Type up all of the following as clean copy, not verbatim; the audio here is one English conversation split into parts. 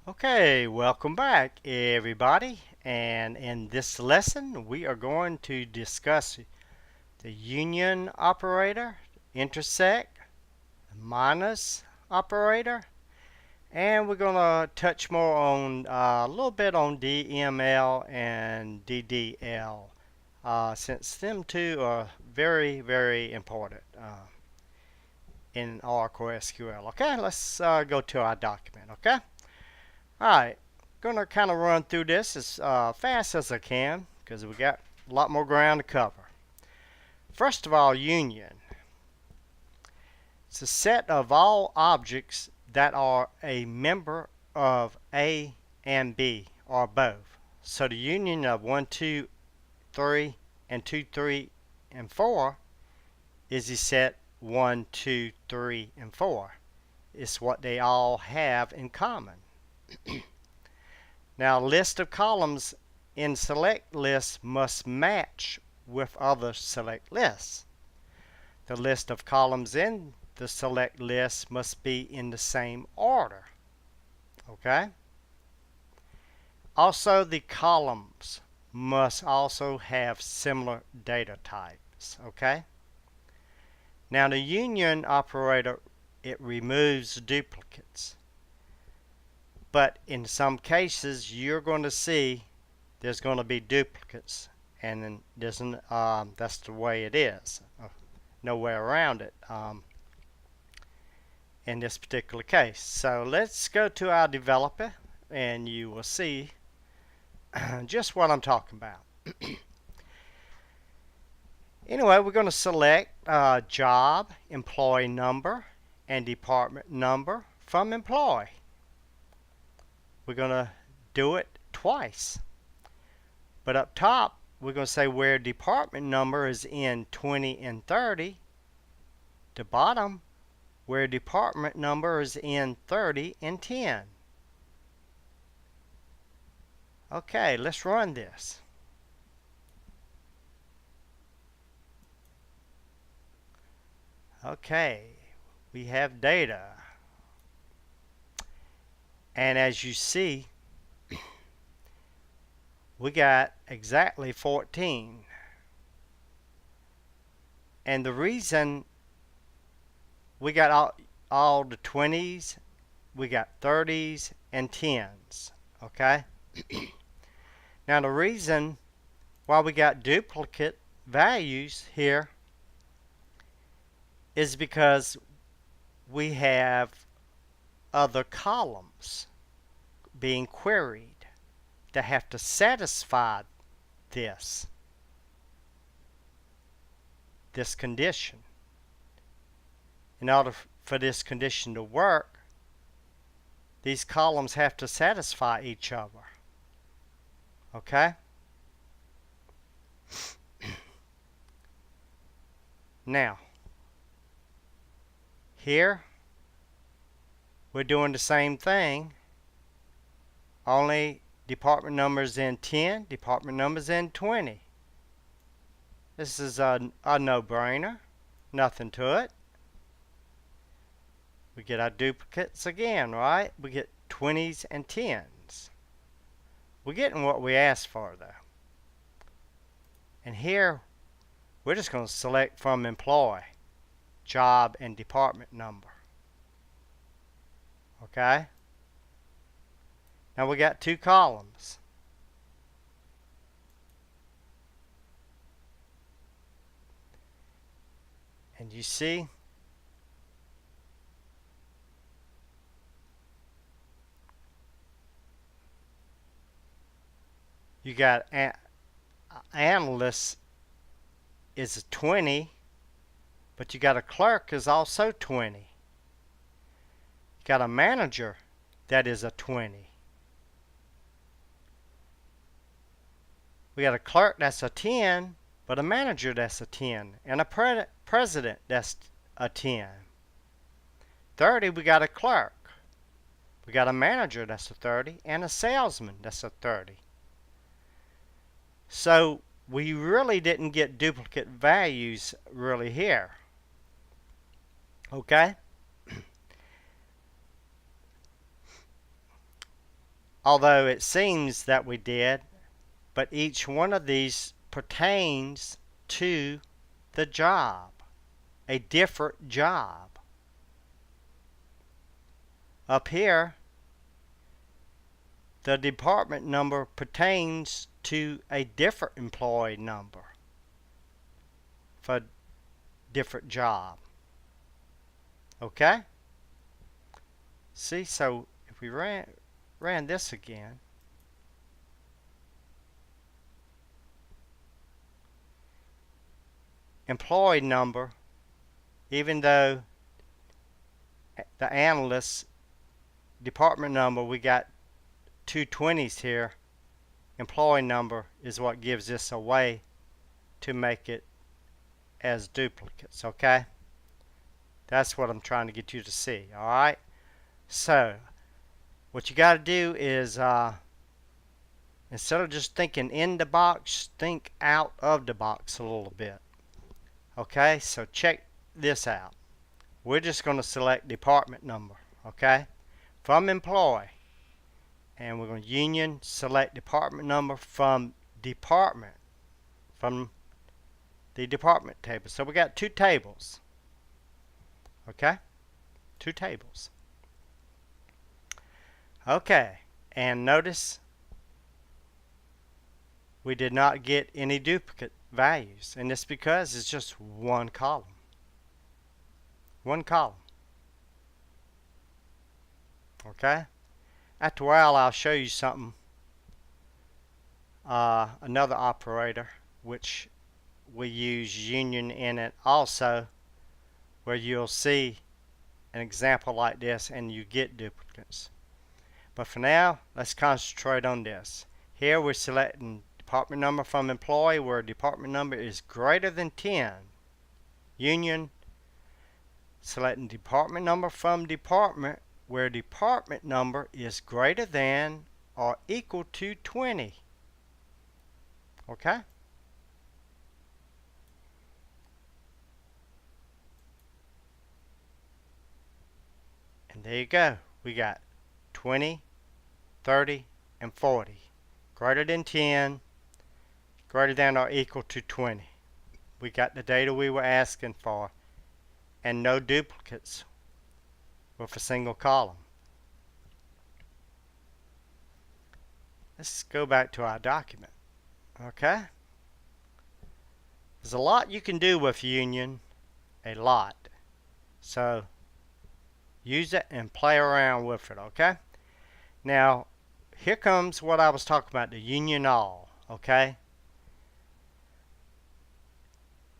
Okay, welcome back everybody, and in this lesson we are going to discuss the union operator, intersect, minus operator, and we're going to touch more on a little bit on DML and DDL, since them two are very important in Oracle SQL. Okay, let's go to our document. Okay. Alright, gonna kind of run through this as fast as I can because we got a lot more ground to cover. First of all, union. It's a set of all objects that are a member of A and B or both. So the union of 1, 2, 3, and 2, 3, and 4 is the set 1, 2, 3, and 4. It's what they all have in common. Now, list of columns in select list must match with other select lists. The list of columns in the select list must be in the same order. Okay? Also, the columns must also have similar data types. Okay? Now, the union operator, it removes duplicates. But in some cases, you're going to see there's going to be duplicates, and then that's the way it is. No way around it in this particular case. So let's go to our developer, and you will see just what I'm talking about. Anyway, we're going to select job, employee number, and department number from employee. We're going to do it twice. But up top, we're going to say where department number is in 20 and 30. The bottom, where department number is in 30 and 10. Okay, let's run this. Okay, we have data. And as you see, we got exactly 14. And the reason we got all the 20s, we got 30s and 10s. Okay? Now the reason why we got duplicate values here is because we have other columns being queried that have to satisfy this condition. In order for this condition to work, these columns have to satisfy each other. Okay? Now, here we're doing the same thing, only department numbers in 10, department numbers in 20. This is a no-brainer, nothing to it. We get our duplicates again, right? We get 20s and 10s. We're getting what we asked for, though. And here, we're just going to select from employee, job, and department number. Okay? Now we got two columns. And you see, you got analyst is a 20, but you got a clerk is also 20. You got a manager that is a 20. We got a clerk that's a 10, but a manager that's a 10, and a president that's a 10. 30, we got a clerk. We got a manager that's a 30, and a salesman that's a 30. So we really didn't get duplicate values really here. Okay? although it seems that we did, but each one of these pertains to the job, a different job. Up here, the department number pertains to a different employee number for a different job. Okay? See, so if we ran this again, employee number, even though the analyst department number, we got two 20s here, employee number is what gives this away to make it as duplicates. Okay, that's what I'm trying to get you to see. All right, so what you got to do is instead of just thinking in the box, think out of the box a little bit. Okay, so check this out. We're just going to select department number, okay, from employee, and we're going to union select department number from department, from the department table. So we got two tables, okay, two tables. Okay, and notice we did not get any duplicate values, and it's because it's just one column. One column. Okay? After a while, I'll show you something, another operator, which we use union in it also, where you'll see an example like this and you get duplicates. But for now, let's concentrate on this. Here we're selecting department number from employee where department number is greater than 10. Union selecting department number from department where department number is greater than or equal to 20. Okay? And there you go. We got 20, 30, and 40. Greater than 10, greater than or equal to 20. We got the data we were asking for, and no duplicates with a single column. Let's go back to our document. Okay? There's a lot you can do with union, a lot. So use it and play around with it, okay? Now, here comes what I was talking about, the union all, okay?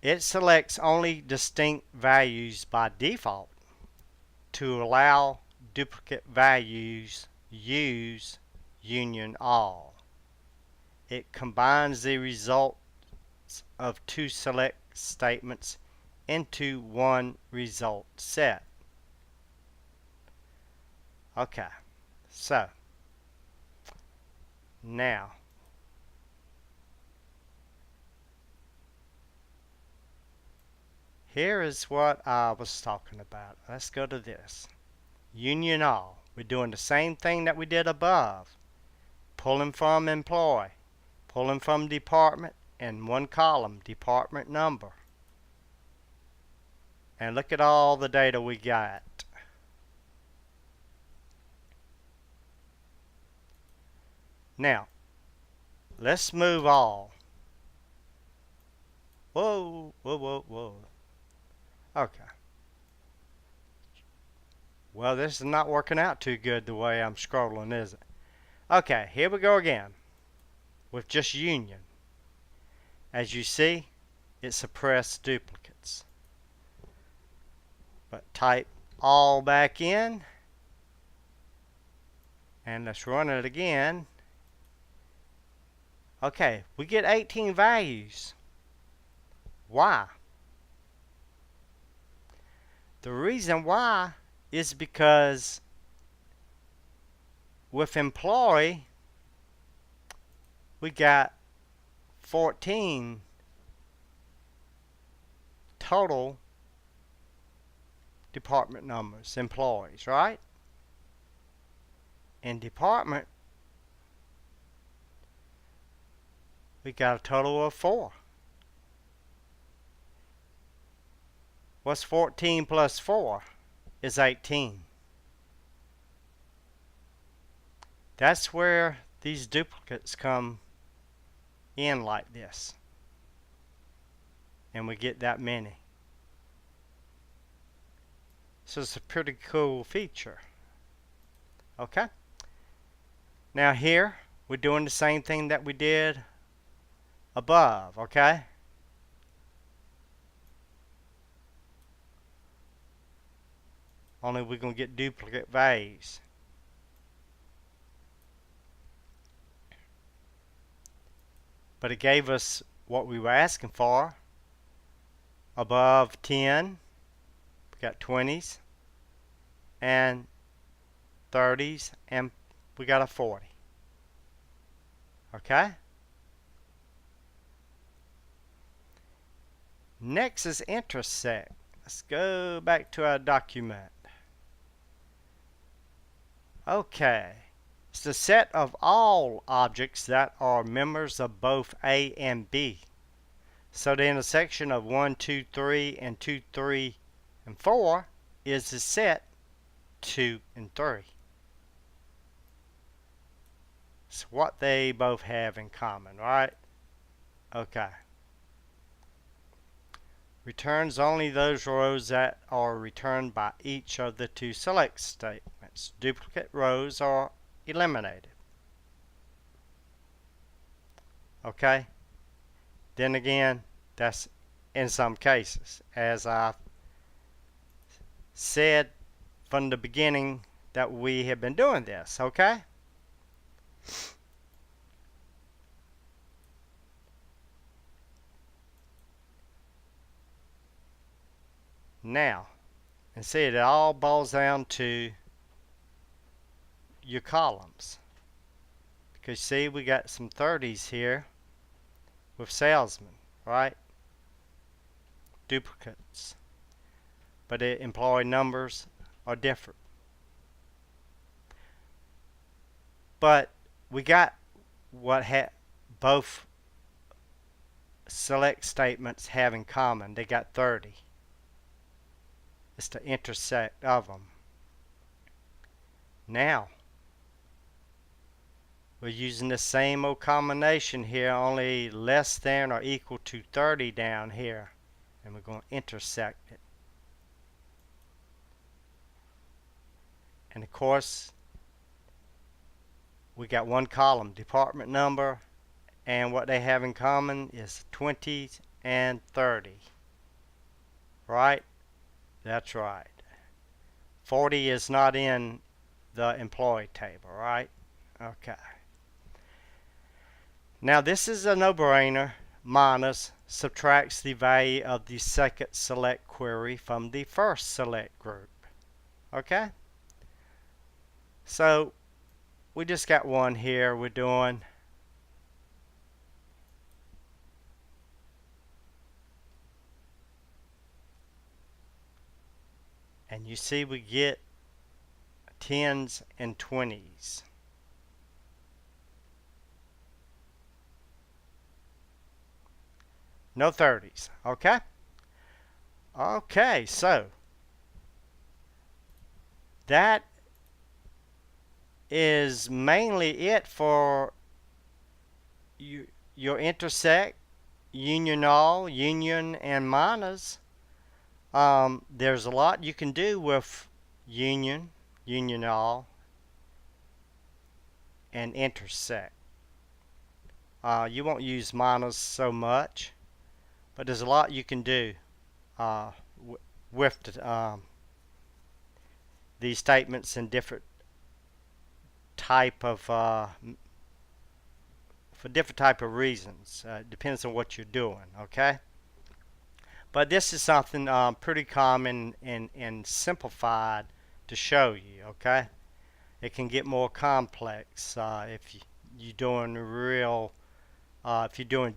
It selects only distinct values by default. To allow duplicate values, use union all. It combines the results of two select statements into one result set. Okay, so now here is what I was talking about. Let's go to this. Union all. We're doing the same thing that we did above. Pulling from employee, pulling from department, and one column, department number. And look at all the data we got. Now, let's move all. Whoa, whoa, whoa, whoa. Okay. Well, this is not working out too good the way I'm scrolling, is it? Okay, here we go again with just union. As you see, it suppressed duplicates. But type all back in, and let's run it again. Okay, we get 18 values. Why? The reason why is because with employee, we got 14 total department numbers, employees, right? In department, We got a total of 4. What's 14 plus 4 is 18. That's where these duplicates come in like this. And we get that many. So it's a pretty cool feature. Okay? Now here, we're doing the same thing that we did above, okay? Only we're going to get duplicate values. But it gave us what we were asking for. Above 10, we got 20s and 30s, and we got a 40. Okay? Next is intersect. Let's go back to our document. Okay. It's the set of all objects that are members of both A and B. So the intersection of 1, 2, 3, and 2, 3, and 4 is the set 2 and 3. It's what they both have in common, right? Okay. Returns only those rows that are returned by each of the two select statements. Duplicate rows are eliminated. Okay? Then again, that's in some cases. As I said from the beginning that we have been doing this, okay? Now, and see, it all boils down to your columns. Because see, we got some 30s here with salesmen, right? Duplicates. But the employee numbers are different. But we got what both select statements have in common. They got 30. It's the intersect of them. Now, we're using the same old combination here, only less than or equal to 30 down here. And we're going to intersect it. And of course, we got one column, department number, and what they have in common is 20s and 30. Right? That's right. 40 is not in the employee table, right? Okay. Now this is a no-brainer. Minus subtracts the value of the second select query from the first select group. Okay? So we just got one here we're doing. And you see we get 10s and 20s. No 30s. Okay? Okay, so that is mainly it for your intersect, union all, union and minus. There's a lot you can do with union, union all, and intersect. You won't use minus so much, but there's a lot you can do with these statements in different type of for different type of reasons. Depends on what you're doing. Okay. But this is something pretty common and simplified to show you, okay? It can get more complex if you're doing real, if you're doing,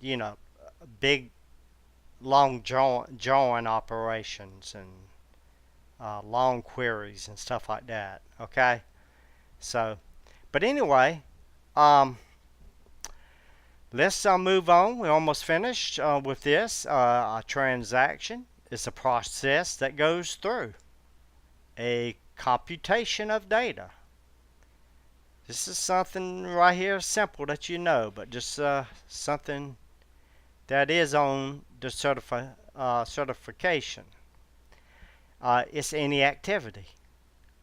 you know, big, long join operations and long queries and stuff like that, okay? So, but anyway, let's move on. We're almost finished with this. A transaction is a process that goes through a computation of data. This is something right here simple that you know, but just something that is on the certification. It's any activity.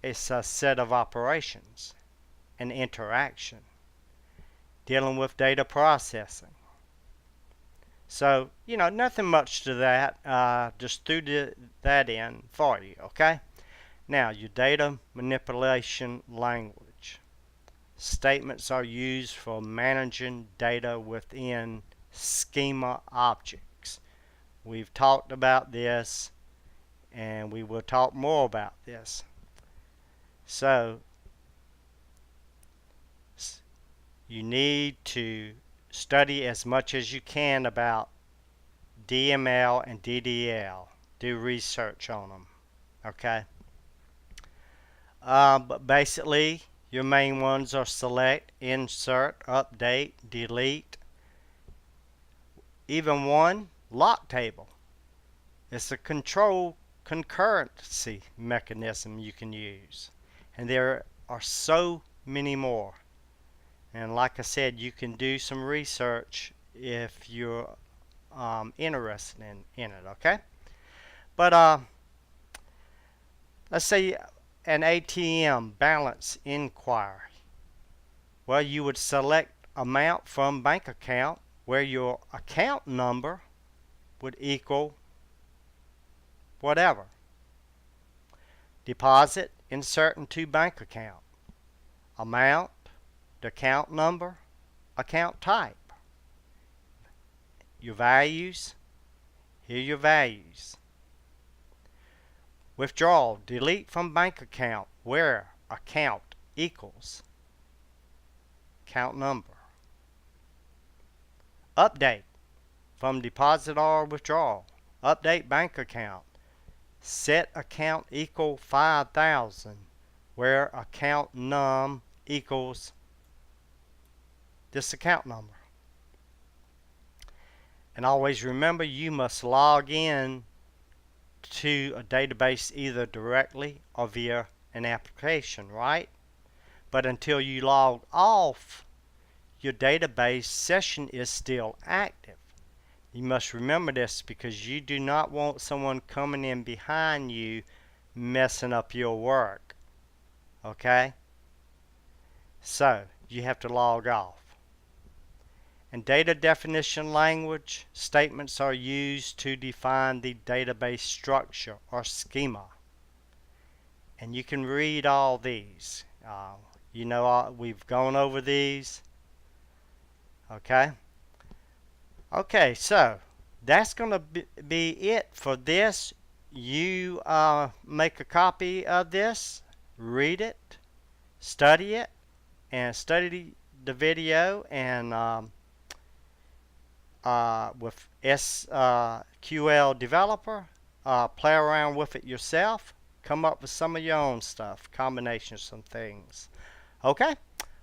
It's a set of operations, an interaction, dealing with data processing. So, you know, nothing much to that. Just threw that in for you, okay? Now, your data manipulation language. Statements are used for managing data within schema objects. We've talked about this, and we will talk more about this. So, you need to study as much as you can about DML and DDL. Do research on them, okay? But basically, your main ones are select, insert, update, delete. Even one, lock table. It's a control concurrency mechanism you can use. And there are so many more. And like I said, you can do some research if you're interested in it, okay? But let's say an ATM balance inquiry. Well, you would select amount from bank account where your account number would equal whatever. Deposit, insert into bank account. Amount, the account number, account type. Your values, here are your values. Withdrawal, delete from bank account where account equals account number. Update, from deposit or withdrawal. Update bank account. Set account equal 5,000 where account num equals this account number. And always remember, you must log in to a database either directly or via an application, right? But until you log off, your database session is still active. You must remember this because you do not want someone coming in behind you messing up your work. Okay? So, you have to log off. And data definition language, statements are used to define the database structure or schema. And you can read all these. You know, we've gone over these. Okay? Okay, so that's going to be it for this. You make a copy of this, read it, study it, and study the video, and with SQL Developer, play around with it yourself, come up with some of your own stuff, combinations, some things. Okay?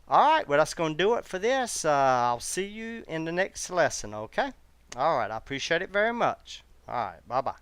Alright, well that's going to do it for this. I'll see you in the next lesson, okay? Alright, I appreciate it very much. Alright, bye-bye.